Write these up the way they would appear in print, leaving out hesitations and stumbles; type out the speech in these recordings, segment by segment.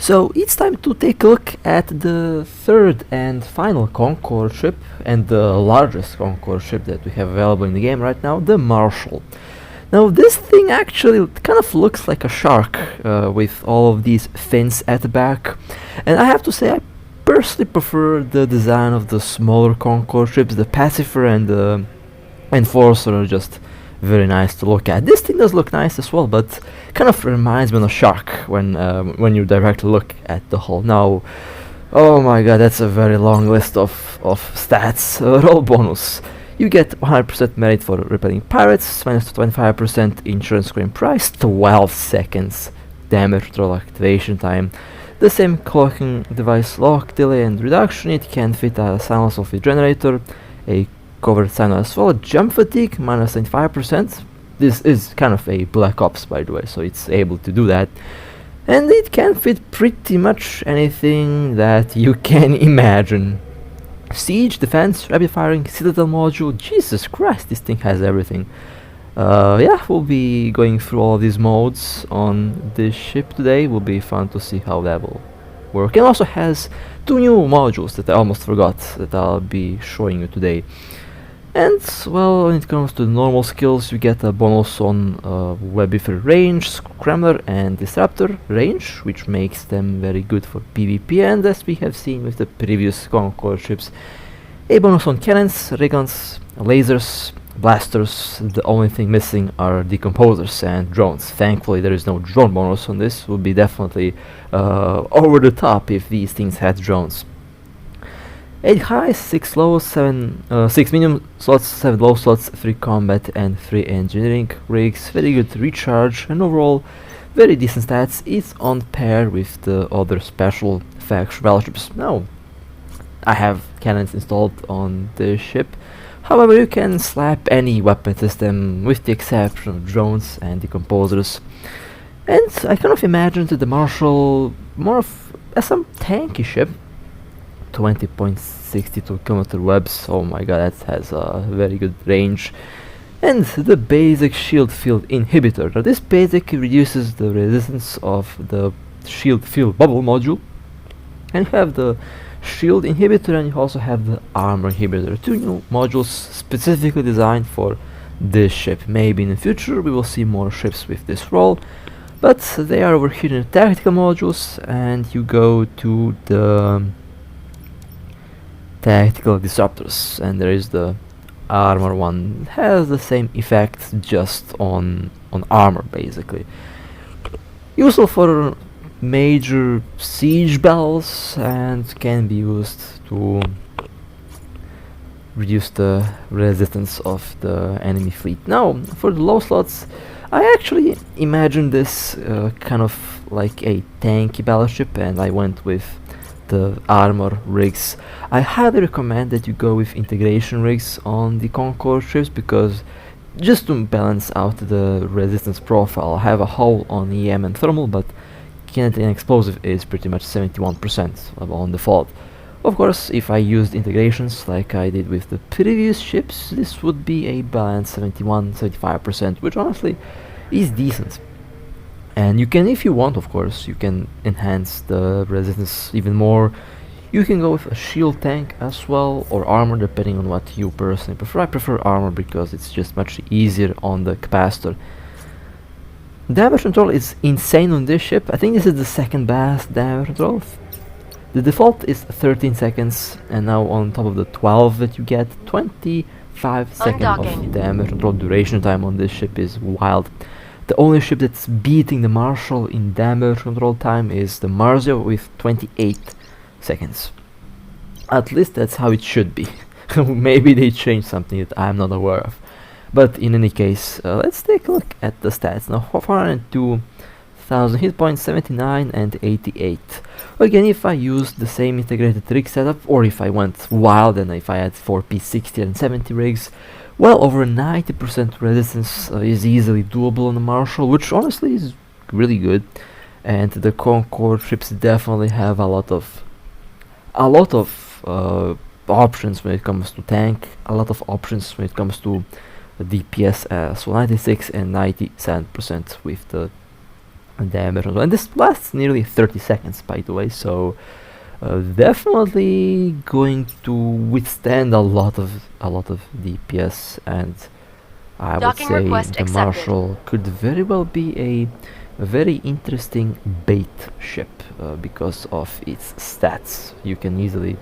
So it's time to take a look at the third and final CONCORD ship, and the largest CONCORD ship that we have available in the game right now, the Marshal. Now this thing actually kind of looks like a shark with all of these fins at the back, and I have to say I personally prefer the design of the smaller CONCORD ships. The Pacifier and the Enforcer are just very nice to look at. This thing does look nice as well, but kind of reminds me of a shark when you directly look at the hull. Now, oh my god, that's a very long list of stats. Roll bonus. You get 100% merit for repelling pirates, minus 25% insurance claim price, 12 seconds damage control activation time. The same clocking device lock, delay and reduction. It can fit a silence of the generator, a covered sign as well. Jump fatigue minus 25%. This is kind of a Black Ops, by the way, so it's able to do that. And it can fit pretty much anything that you can imagine. Siege, defense, rapid firing, citadel module. Jesus Christ, this thing has everything. Yeah, we'll be going through all of these modes on this ship today. Will be fun to see how that will work. It also has two new modules that I almost forgot that I'll be showing you today. And well, when it comes to normal skills, you get a bonus on Webbifer range, Scrambler and Disruptor range, which makes them very good for PvP, and as we have seen with the previous CONCORD ships, a bonus on cannons, ray guns, lasers, blasters. The only thing missing are decomposers and drones. Thankfully there is no drone bonus on this. Would be definitely over the top if these things had drones. 8 high, 6 low, 6 medium slots, 7 low slots, 3 combat and 3 engineering rigs. Very good recharge and overall very decent stats. It's on par with the other special faction battleships. Now, I have cannons installed on the ship. However, you can slap any weapon system with the exception of drones and decomposers. And I kind of imagined the Marshal more of as some tanky ship. 20.62 kilometer webs, oh my god, that has a very good range. And the basic shield field inhibitor. Now this basically reduces the resistance of the shield field bubble module. And you have the shield inhibitor and you also have the armor inhibitor. Two new modules specifically designed for this ship. Maybe in the future we will see more ships with this role. But they are over here in the tactical modules, and you go to the tactical disruptors, and there is the armor one. It has the same effect, just on armor basically. Useful for major siege battles and can be used to reduce the resistance of the enemy fleet. Now for the low slots, I actually imagined this kind of like a tanky battleship, and I went with the armor rigs. I highly recommend that you go with integration rigs on the CONCORD ships, because just to balance out the resistance profile. I have a hull on EM and thermal, but kinetic and explosive is pretty much 71% on default. Of course, if I used integrations like I did with the previous ships, this would be a balanced 71-75%, which honestly is decent. And you can, if you want, of course, you can enhance the resistance even more. You can go with a shield tank as well, or armor, depending on what you personally prefer. I prefer armor because it's just much easier on the capacitor. Damage control is insane on this ship. I think this is the second best damage control. The default is 13 seconds, and now on top of the 12 that you get, 25 seconds of damage control duration time on this ship is wild. The only ship that's beating the Marshal in damage control time is the Marshal with 28 seconds. At least that's how it should be. Maybe they changed something that I'm not aware of. But in any case, let's take a look at the stats. Now 402,000 hit points, 79 and 88. Again, if I used the same integrated rig setup, or if I went wild and if I had 4P60 and 70 rigs, well over 90% resistance is easily doable on the Marshal, which honestly is really good. And the CONCORD ships definitely have a lot of options when it comes to tank, a lot of options when it comes to DPS, so 96 and 97% with the damage, and this lasts nearly 30 seconds, by the way. So definitely going to withstand a lot of DPS, and I would Docking say request the accepted. Marshal could very well be a very interesting bait ship because of its stats. You can easily,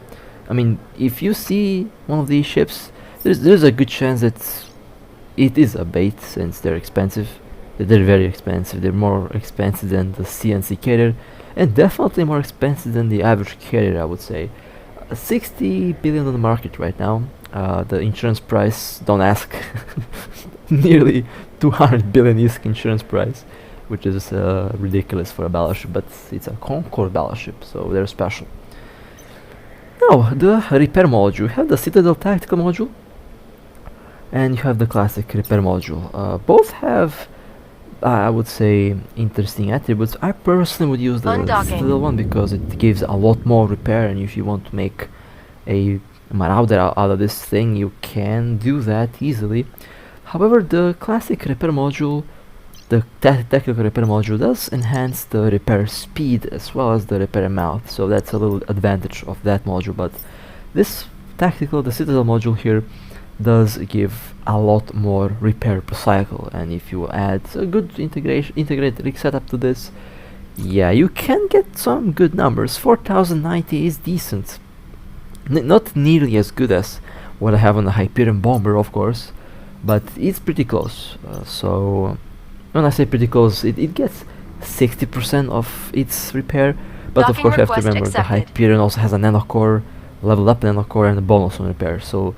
I mean, if you see one of these ships, there's a good chance that it is a bait, since they're expensive. They're very expensive. They're more expensive than the CNC carrier, and definitely more expensive than the average carrier, I would say. 60 billion on the market right now. The insurance price, don't ask, nearly 200 billion is insurance price, which is ridiculous for a battleship, but it's a CONCORD battleship, so they're special. Now, the repair module. You have the Citadel tactical module, and you have the classic repair module. Both have, I would say, interesting attributes. I personally would use the Citadel one because it gives a lot more repair, and if you want to make a marauder out of this thing, you can do that easily. However, the classic repair module, the tactical repair module, does enhance the repair speed as well as the repair amount, so that's a little advantage of that module. But this tactical, the Citadel module here, does give a lot more repair per cycle, and if you add a good integrated rig setup to this, yeah, you can get some good numbers. 4090 is decent. Not nearly as good as what I have on the Hyperion Bomber, of course, but it's pretty close. So when I say pretty close, it gets 60% of its repair, but of course you have to remember the Hyperion also has a nanocore, leveled up nanocore, and a bonus on repair. So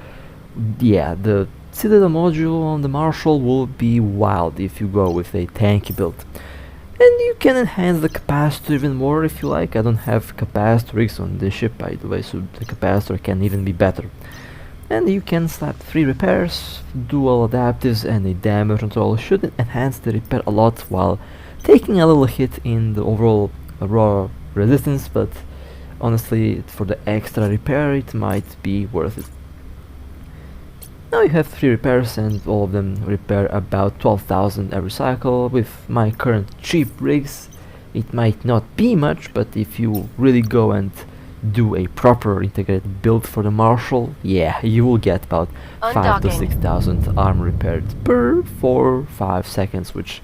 yeah, the Citadel module on the Marshal will be wild if you go with a tanky build. And you can enhance the capacitor even more if you like. I don't have capacitor rigs on this ship, by the way, so the capacitor can even be better. And you can slap 3 repairs, dual adaptives, and a damage control. Should enhance the repair a lot while taking a little hit in the overall raw resistance, but honestly, for the extra repair it might be worth it. Now you have 3 repairs, and all of them repair about 12,000 every cycle. With my current cheap rigs, it might not be much, but if you really go and do a proper integrated build for the Marshal, yeah, you will get about 5 to 6,000 armor repaired per 4-5 seconds, which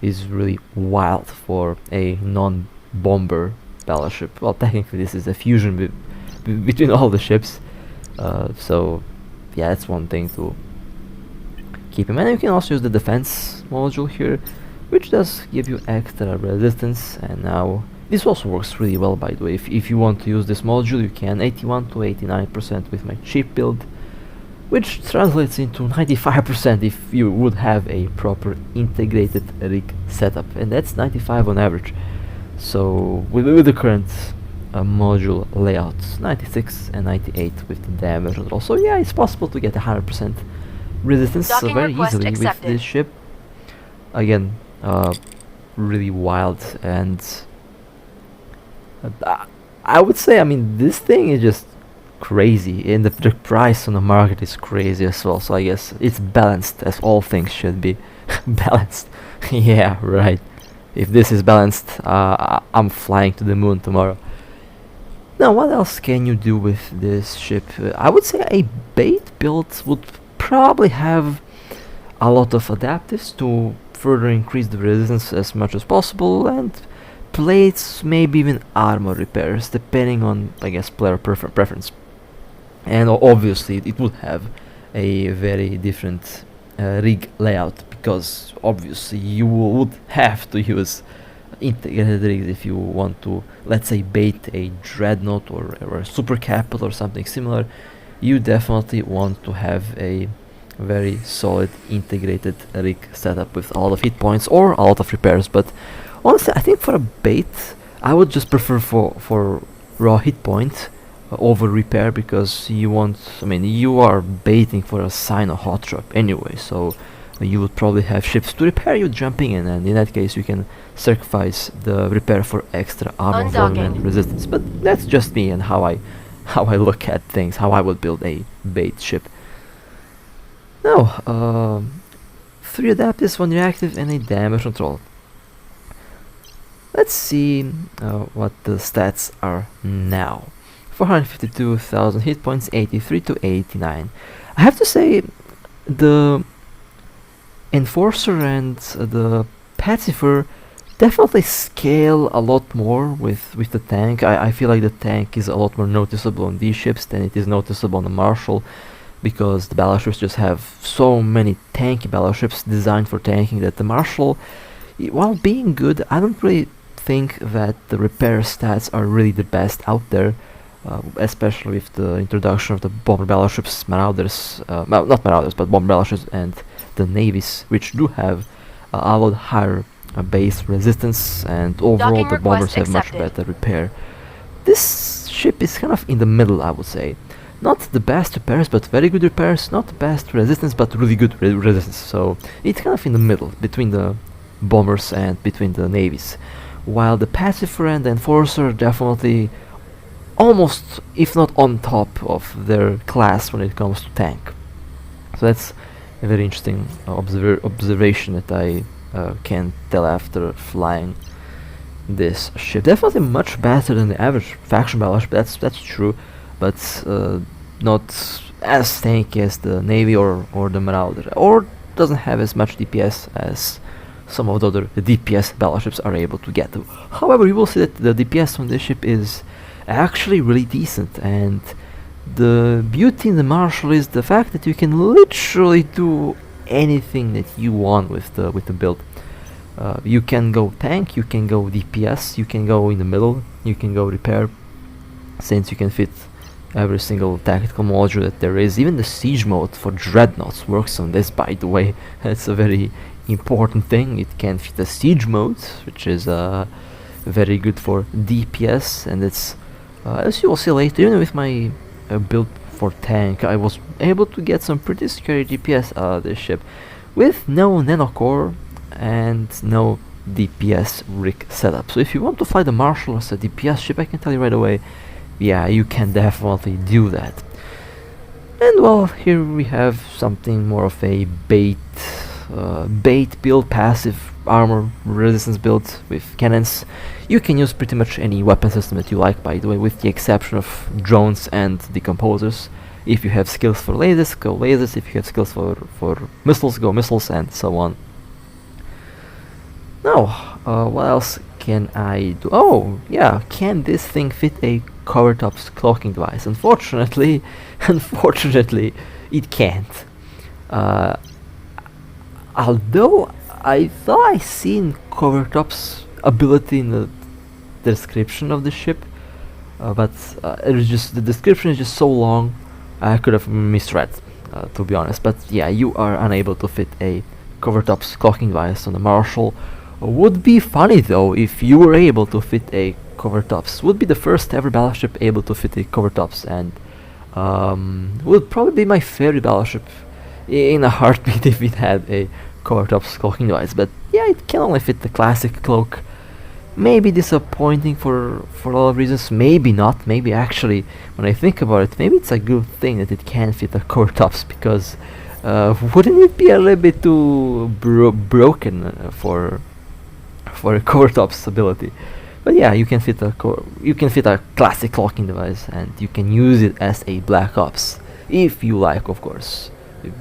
is really wild for a non-bomber battleship. Well, technically this is a fusion between all the ships, so yeah, that's one thing to keep in mind. You can also use the defense module here, which does give you extra resistance, and now this also works really well, by the way. If you want to use this module, you can 81 to 89% with my cheap build, which translates into 95% if you would have a proper integrated rig setup, and that's 95 on average. So with the current module layout, 96 and 98 with the damage control. So yeah, it's possible to get 100% resistance very easily with this ship. Again, really wild, and I would say, I mean, this thing is just crazy, and the price on the market is crazy as well, so I guess it's balanced, as all things should be. Balanced. Yeah, right. If this is balanced, I'm flying to the moon tomorrow. Now, what else can you do with this ship? I would say a bait build would probably have a lot of adaptives to further increase the resistance as much as possible, and plates, maybe even armor repairs, depending on, I guess, player preference. And obviously it would have a very different rig layout, because obviously you would have to use integrated rigs if you want to, let's say, bait a dreadnought or a super capital or something similar. You definitely want to have a very solid integrated rig setup with a lot of hit points or a lot of repairs. But honestly, I think for a bait, I would just prefer for raw hit point over repair, because you want, I mean, you are baiting for a sign of hot drop anyway, so you would probably have ships to repair you jumping in, and in that case you can sacrifice the repair for extra armor volume and resistance. But that's just me and how I look at things, how I would build a bait ship. Now, 3 adaptives, 1 reactive, and a damage control. Let's see what the stats are now. 452,000 hit points, 83 to 89. I have to say, the Enforcer and the Pacifier definitely scale a lot more with the tank. I feel like the tank is a lot more noticeable on these ships than it is noticeable on the Marshal, because the battleships just have so many tanky battleships designed for tanking that the Marshal, while being good, I don't really think that the repair stats are really the best out there, especially with the introduction of the bomber battleships, Marauders, well, not Marauders, but bomber battleships and the navies, which do have a lot higher base resistance, and overall the bombers have much better repair. This ship is kind of in the middle, I would say. Not the best repairs, but very good repairs. Not the best resistance, but really good resistance. So it's kind of in the middle between the bombers and between the navies. While the Pacifier and the Enforcer are definitely almost, if not on top of their class when it comes to tank. So that's a very interesting observation that I can tell after flying this ship. Definitely much better than the average faction battleship, that's true, but not as tanky as the Navy or the Marauder, or doesn't have as much DPS as some of the other DPS battleships are able to get. However, you will see that the DPS on this ship is actually really decent, and the beauty in the Marshal is the fact that you can literally do anything that you want with the build. You can go tank, you can go DPS, you can go in the middle, you can go repair, since you can fit every single tactical module that there is. Even the siege mode for dreadnoughts works on this, by the way. That's a very important thing. It can fit the siege mode, which is very good for DPS, and it's as you will see later, even with my build for tank, I was able to get some pretty scary DPS out of this ship with no nanocore and no DPS rig setup. So if you want to fly the Marshal as a DPS ship, I can tell you right away, yeah, you can definitely do that. And well, here we have something more of a bait build, passive armor resistance build with cannons. You can use pretty much any weapon system that you like, by the way, with the exception of drones and decomposers. If you have skills for lasers, go lasers. If you have skills for missiles, go missiles, and so on. Now, what else can I do? Oh, yeah, can this thing fit a cover-tops cloaking device? Unfortunately, it can't. Although I thought I seen cover-tops ability in the description of the ship, but it was just, the description is just so long, I could have misread, to be honest. But yeah, you are unable to fit a cover-tops clocking device on the Marshal. Would be funny though if you were able to fit a cover-tops. Would be the first ever battleship able to fit a cover-tops, and would probably be my favorite battleship in a heartbeat if it had a cover-tops cloaking device. But yeah, it can only fit the classic cloak. Maybe disappointing for a lot of reasons, maybe not. Maybe actually, when I think about it, maybe it's a good thing that it can fit a cover-tops, because wouldn't it be a little bit too broken for a cover-tops ability? But yeah, you can fit a classic clocking device, and you can use it as a Black Ops if you like, of course.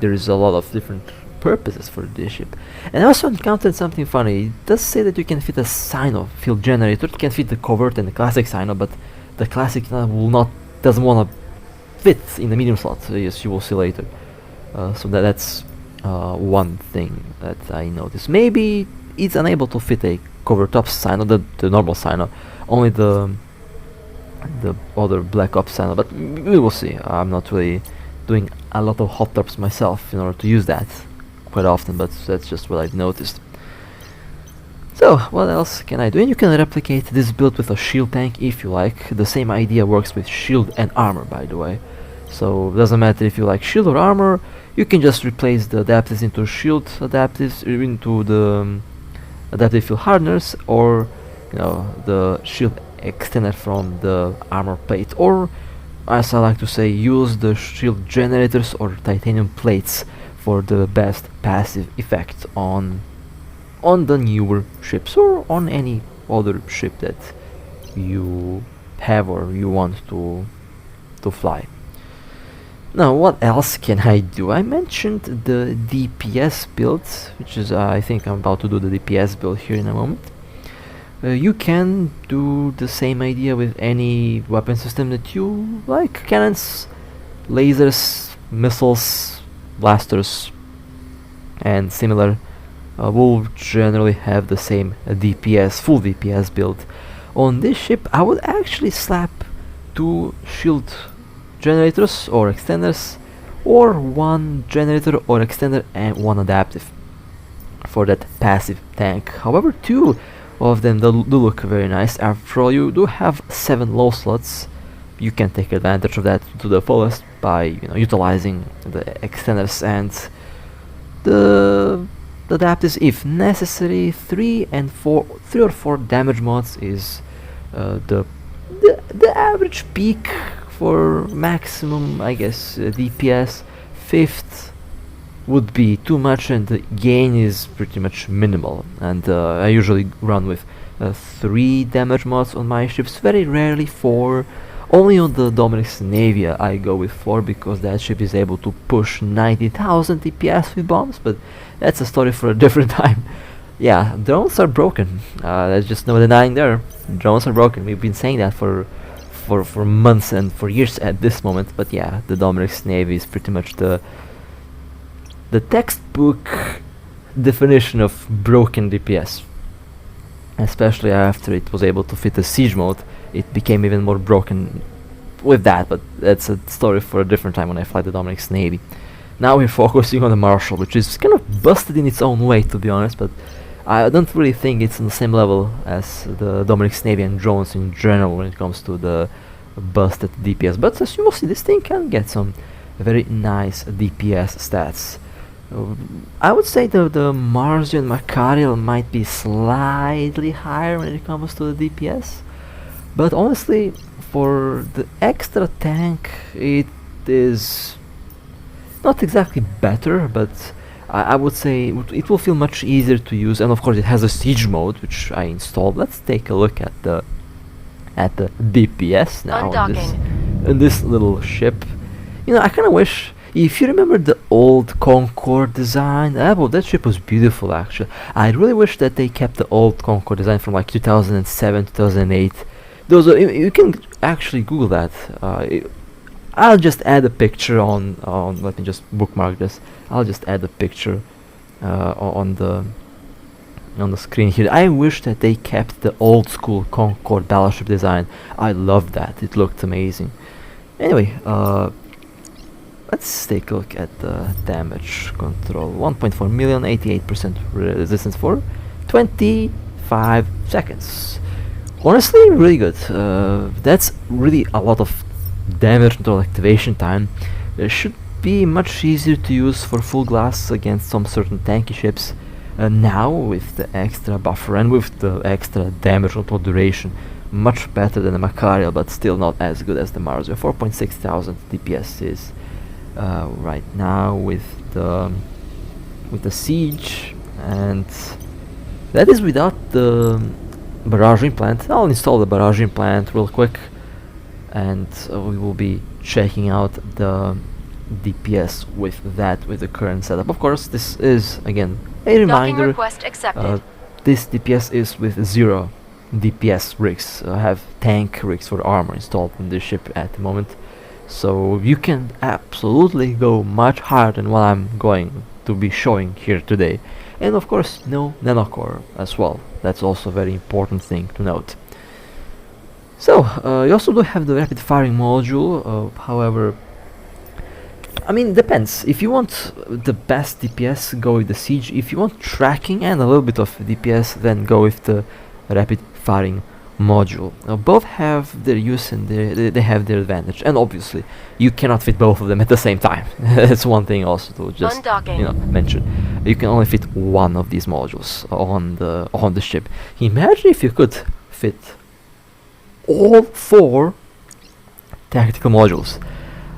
There is a lot of different purposes for this ship. And I also encountered something funny. It does say that you can fit a Sino field generator. It can fit the covert and the classic Sino, but the classic doesn't want to fit in the medium slot, as you will see later. So that's one thing that I noticed. Maybe it's unable to fit a cover-top Sino, the normal Sino, only the other Black Ops Sino, but we will see. I'm not really doing a lot of hot tops myself in order to use that quite often, but that's just what I've noticed. So what else can I do? And you can replicate this build with a shield tank if you like. The same idea works with shield and armor, by the way. So it doesn't matter if you like shield or armor, you can just replace the adaptives into shield adaptives, into the adaptive field hardeners, or the shield extender from the armor plate, or as I like to say, use the shield generators or titanium plates for the best passive effect on the newer ships, or on any other ship that you have or you want to fly. Now, what else can I do? I mentioned the DPS build, which is I think I'm about to do the DPS build here in a moment. You can do the same idea with any weapon system that you like. Cannons, lasers, missiles, blasters, and similar will generally have the same DPS, full DPS build. On this ship I would actually slap 2 shield generators or extenders, or 1 generator or extender and 1 adaptive for that passive tank. However, 2 of them do look very nice. After all, you do have 7 low slots. You can take advantage of that to the fullest by utilizing the extenders and the adapters if necessary. 3 or 4 damage mods is the average peak for maximum, I guess, DPS. 5th would be too much, and the gain is pretty much minimal. And I usually run with 3 damage mods on my ships, very rarely 4. Only on the Dominic's Navy I go with 4 because that ship is able to push 90,000 DPS with bombs, but that's a story for a different time. Yeah, drones are broken. There's just no denying there. Drones are broken. We've been saying that for months and for years at this moment. But yeah, the Dominic's Navy is pretty much the textbook definition of broken DPS. Especially after it was able to fit a siege mode, it became even more broken with that, but that's a story for a different time when I fly the Dominic's Navy. Now we're focusing on the Marshal, which is kind of busted in its own way, to be honest, but I don't really think it's on the same level as the Dominic's Navy and drones in general when it comes to the busted DPS. But as you will see, this thing can get some very nice DPS stats. I would say the Marzian Macariel might be slightly higher when it comes to the DPS, but honestly, for the extra tank, it is not exactly better, but I would say it will feel much easier to use. And of course, it has a siege mode, which I installed. Let's take a look at the DPS now in this little ship. I kind of wish. If you remember the old CONCORD design, that ship was beautiful actually. I really wish that they kept the old CONCORD design from like 2007, 2008. Those are, you can actually Google that. I'll just add a picture on. Let me just bookmark this. I'll just add a picture on the screen here. I wish that they kept the old school CONCORD Battleship design. I loved that. It looked amazing. Anyway, let's take a look at the damage control. 1.4 million, 88% resistance for 25 seconds. Honestly, really good. That's really a lot of damage control activation time. It should be much easier to use for full glass against some certain tanky ships. Now with the extra buffer and with the extra damage control duration, much better than the Macariel, but still not as good as the Mars. 4,600 DPS is right now with the siege, and that is without the barrage implant. I'll install the barrage implant real quick, and we will be checking out the DPS with the current setup. Of course, this is again a reminder. Request accepted. This DPS is with 0 DPS rigs. I have tank rigs for armor installed in this ship at the moment, so you can absolutely go much higher than what I'm going to be showing here today. And of course, no nanocore as well. That's also a very important thing to note. So, you also do have the rapid firing module, however, I mean, depends. If you want the best DPS, go with the siege. If you want tracking and a little bit of DPS, then go with the rapid firing module. Now, both have their use and they have their advantage, and obviously you cannot fit both of them at the same time. That's one thing also to just mention. You can only fit one of these modules on the ship. Imagine if you could fit all 4 tactical modules.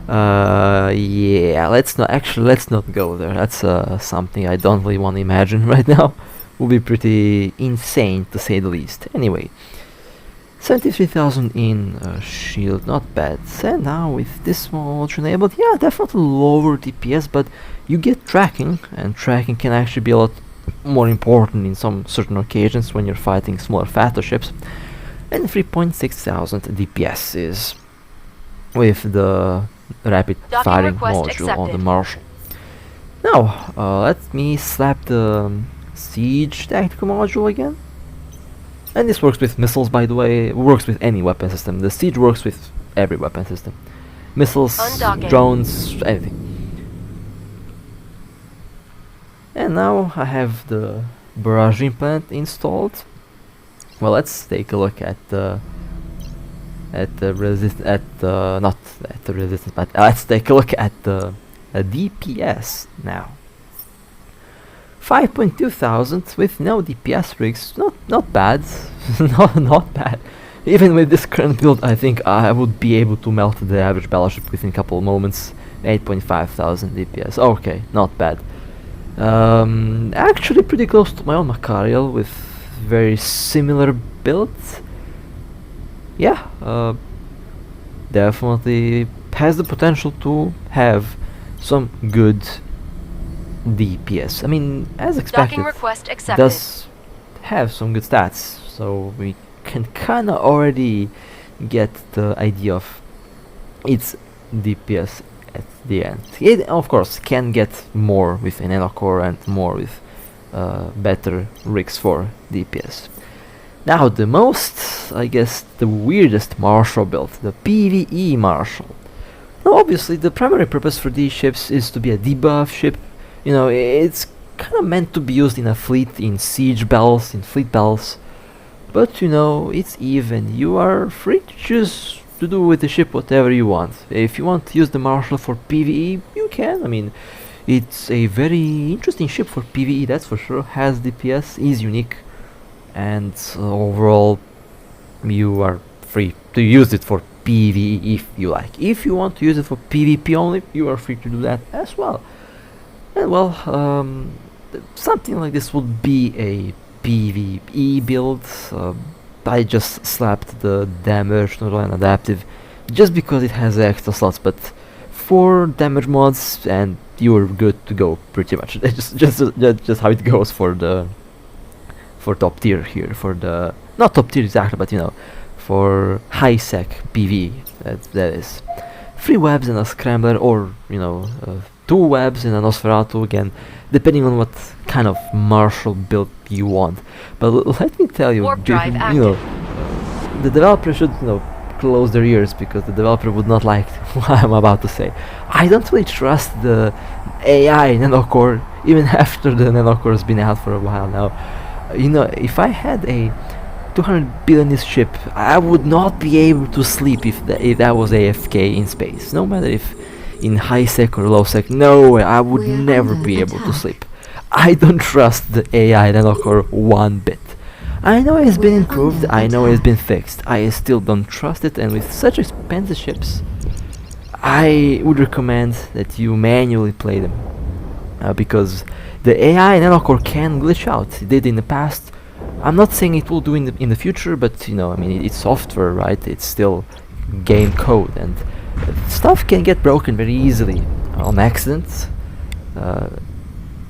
Yeah, let's not go there. That's something I don't really want to imagine right now. will be pretty insane to say the least. Anyway, 73,000 in shield, not bad. And now with this mode enabled, yeah, definitely lower DPS, but you get tracking, and tracking can actually be a lot more important in some certain occasions when you're fighting smaller, faster ships. And 3,600 DPS is with the rapid firing module on the Marshal. Now, let me slap the siege tactical module again. And this works with missiles, by the way. It works with any weapon system. The siege works with every weapon system. Missiles, drones, anything. And now I have the barrage implant installed. Well, let's take a look at the let's take a look at the DPS now. 5.2 thousand with no DPS rigs, not bad, not bad. Even with this current build, I think I would be able to melt the average Battleship within a couple of moments. 8.5 thousand DPS, okay, not bad. Actually pretty close to my own Macarial with very similar build. Yeah, definitely has the potential to have some good DPS. I mean, as expected, does have some good stats, so we can kinda already get the idea of its DPS at the end. It of course can get more with an nanocore and more with better rigs for DPS. Now the most, I guess, the weirdest Marshal build, the PvE Marshal. Now obviously the primary purpose for these ships is to be a debuff ship. You know, it's kind of meant to be used in a fleet, in siege battles, in fleet battles. But you know, it's even. You are free to choose to do with the ship whatever you want. If you want to use the Marshal for PvE, you can. I mean, it's a very interesting ship for PvE, that's for sure. Has DPS, is unique, and overall you are free to use it for PvE if you like. If you want to use it for PvP only, you are free to do that as well. And well, something like this would be a PvE build. I just slapped the damage neutral and adaptive just because it has extra slots, but for damage mods and you're good to go pretty much. just how it goes for top tier here, for the not top tier exactly, but you know, for high sec PvE. That is 3 webs and a scrambler, or you know, 2 webs and a Nosferatu, again depending on what kind of Marshal build you want. But let me tell you, the developer should, you know, close their ears, because the developer would not like what I'm about to say. I don't really trust the AI nanocore, even after the nanocore has been out for a while now. You know, if I had a 200 billionist ship, I would not be able to sleep if that was AFK in space. No matter if in high sec or low sec, no way, I would never be able to sleep. I don't trust the AI nanocore one bit. I know it's been improved, I know it's been fixed, I still don't trust it, and with such expensive ships, I would recommend that you manually play them. Because the AI nanocore can glitch out. It did in the past. I'm not saying it will do in the future, but you know, I mean, it's software, right? It's still game code, and stuff can get broken very easily on accident.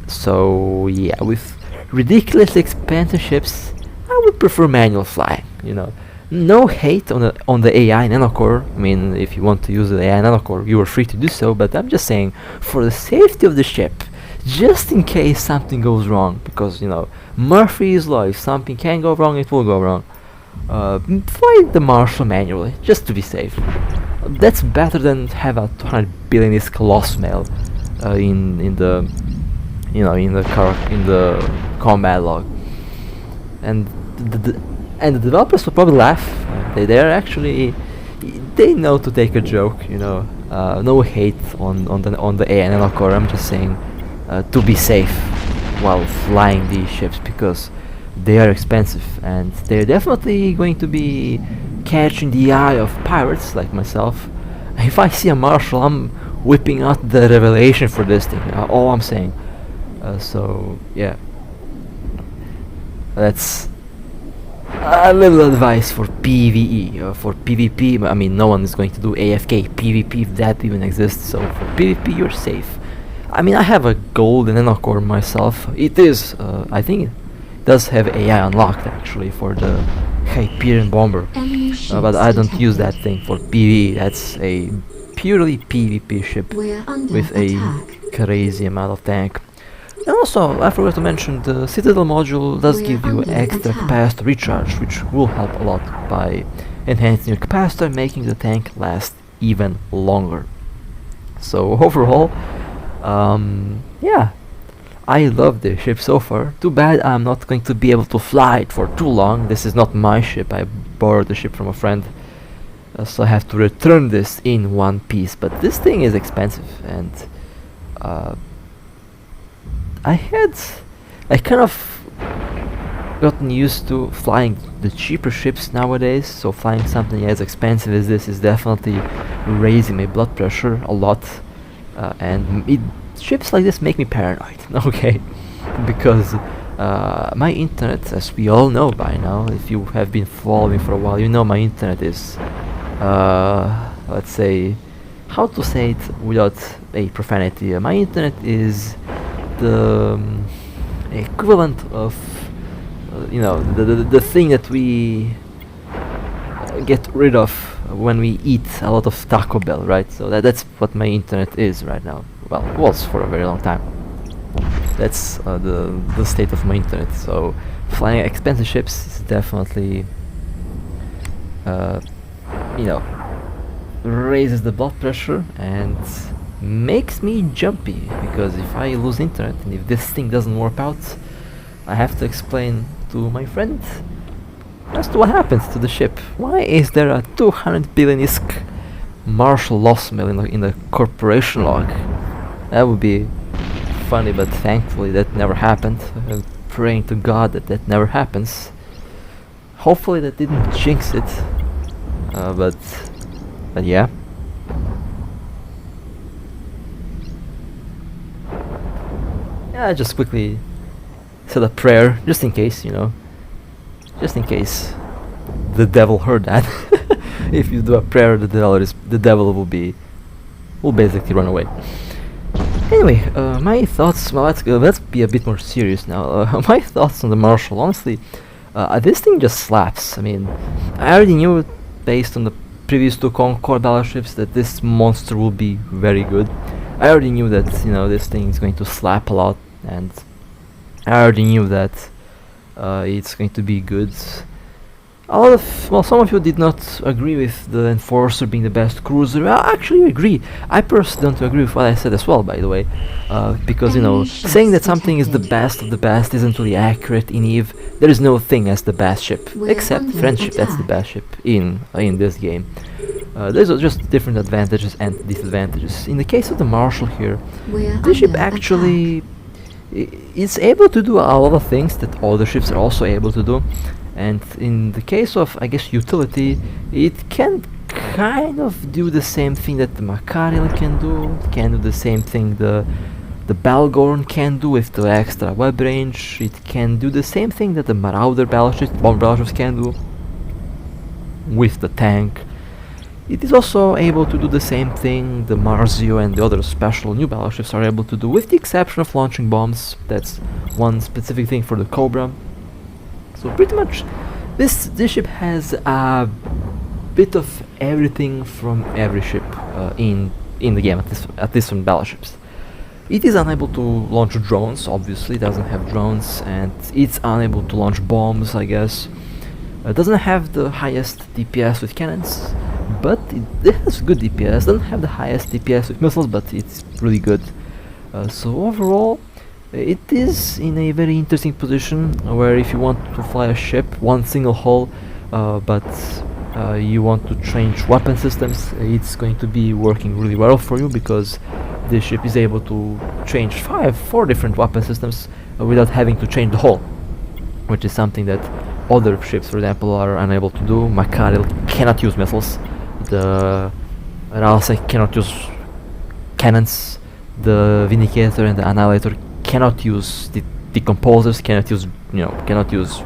So yeah, with ridiculously expensive ships, I would prefer manual flying. You know, no hate on the AI nanocore. I mean, if you want to use the AI nanocore, you are free to do so. But I'm just saying, for the safety of the ship, just in case something goes wrong, because you know, Murphy's law: if something can go wrong, it will go wrong. Fly the Marshal manually, just to be safe. That's better than have a 200 billionist coloss mail in the combat log. And the developers will probably laugh. They're actually, they know to take a joke. You know, no hate on the AI nanocore. I'm just saying, to be safe while flying these ships, because they are expensive and they're definitely going to be catching the eye of pirates like myself. If I see a Marshal, I'm whipping out the revelation for this thing. All I'm saying. So yeah. That's a little advice for PvE. For PvP, I mean, no one is going to do AFK PvP if that even exists. So for PvP, you're safe. I mean, I have a golden core myself. It is, I think, it does have AI unlocked actually for the Hyperion bomber, but I don't use that thing for PvE. That's a purely PvP ship with a crazy amount of tank. And also, I forgot to mention, the Citadel module does give you extra capacitor recharge, which will help a lot by enhancing your capacitor, making the tank last even longer. So overall, yeah, I love the ship so far. Too bad I'm not going to be able to fly it for too long. This is not my ship. I borrowed the ship from a friend, so I have to return this in one piece. But this thing is expensive, and I kind of gotten used to flying the cheaper ships nowadays, so flying something as expensive as this is definitely raising my blood pressure a lot, and ships like this make me paranoid, okay? Because my internet, as we all know by now, if you have been following for a while, you know my internet is, let's say, how to say it without a profanity, my internet is the equivalent of the thing that we get rid of when we eat a lot of Taco Bell, right? So that's what my internet is right now. Well, it was for a very long time. That's the state of my internet. So flying expensive ships is definitely raises the blood pressure and makes me jumpy, because if I lose internet and if this thing doesn't work out, I have to explain to my friend as to what happens to the ship. Why is there a 200 billion ISK Marshal loss mill in the corporation log? That would be funny, but thankfully that never happened. I'm praying to God that that never happens. Hopefully that didn't jinx it, but yeah. I just quickly said a prayer, just in case, just in case the devil heard that. If you do a prayer, the devil will basically run away. Anyway, my thoughts. Well, let's be a bit more serious now. My thoughts on the Marshal. Honestly, this thing just slaps. I mean, I already knew, based on the previous two CONCORD battleships, that this monster will be very good. I already knew that this thing is going to slap a lot, and I already knew that it's going to be good. Some of you did not agree with the Enforcer being the best cruiser. I actually agree. I personally don't agree with what I said as well, by the way, because saying that something is the best of the best isn't really accurate in EVE. There is no thing as the best ship, except Friendship. That's the best ship in this game. There's just different advantages and disadvantages. In the case of the Marshal here, this ship actually is able to do a lot of things that other ships are also able to do. And in the case of, I guess, utility, it can kind of do the same thing that the Makaril can do. It can do the same thing the Balgorn can do with the extra web range. It can do the same thing that the Marauder battleships, bomb battleships can do with the tank. It is also able to do the same thing the Marzio and the other special new battleships are able to do, with the exception of launching bombs. That's one specific thing for the Cobra. So pretty much this ship has a bit of everything from every ship in the game, at least from battleships. It is unable to launch drones, obviously. It doesn't have drones, and it's unable to launch bombs, I guess. It doesn't have the highest DPS with cannons, but it has good DPS. Doesn't have the highest DPS with missiles, but it's really good. So overall, it is in a very interesting position where if you want to fly a ship, one single hull, but you want to change weapon systems, it's going to be working really well for you, because this ship is able to change 4 different weapon systems without having to change the hull, which is something that other ships, for example, are unable to do. Makaril cannot use missiles, the Ralsei cannot use cannons, the Vindicator and the Annihilator cannot use decomposers, cannot use, cannot use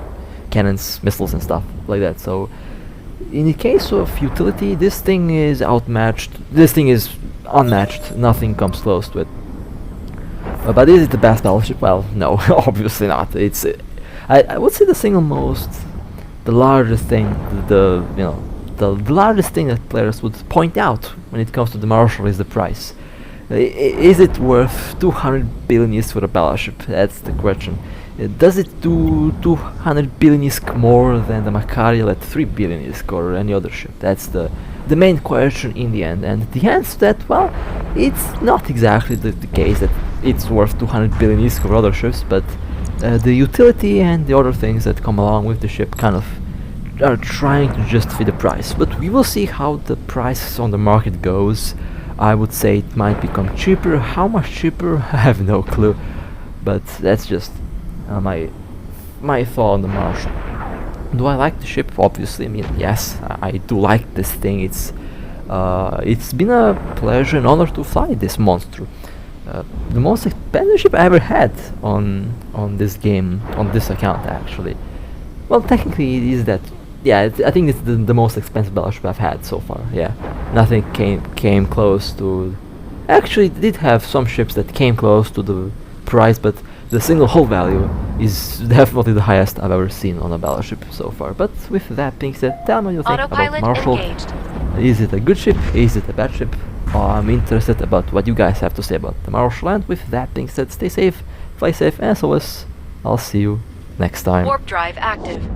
cannons, missiles and stuff like that. So in the case of utility, this thing is outmatched. This thing is unmatched. Nothing comes close to it. But is it the best battleship? Well, no, obviously not. It's I would say the largest thing, the largest thing that players would point out when it comes to the Marshal is the price. Is it worth 200 billion ISK for a battleship? That's the question. Does it do 200 billion ISK more than the Macariel at 3 billion ISK or any other ship? That's the main question in the end. And the answer to that, well, it's not exactly the case that it's worth 200 billion ISK for other ships, but the utility and the other things that come along with the ship kind of are trying to justify the price. But we will see how the price on the market goes. I would say it might become cheaper. How much cheaper? I have no clue. But that's just my thought on the Marshal. Do I like the ship? Obviously, I mean, yes, I do like this thing. It's been a pleasure and honor to fly this monster. The most expensive ship I ever had on this game, on this account actually. Well, technically it is that. Yeah, I think it's the most expensive battleship I've had so far. Yeah, nothing came close to. Actually, it did have some ships that came close to the price, but the single hull value is definitely the highest I've ever seen on a battleship so far. But with that being said, tell me what you think about Marshal. Is it a good ship? Is it a bad ship? I'm interested about what you guys have to say about the Marshal. And with that being said, stay safe, fly safe, and as always, I'll see you next time. Warp drive active.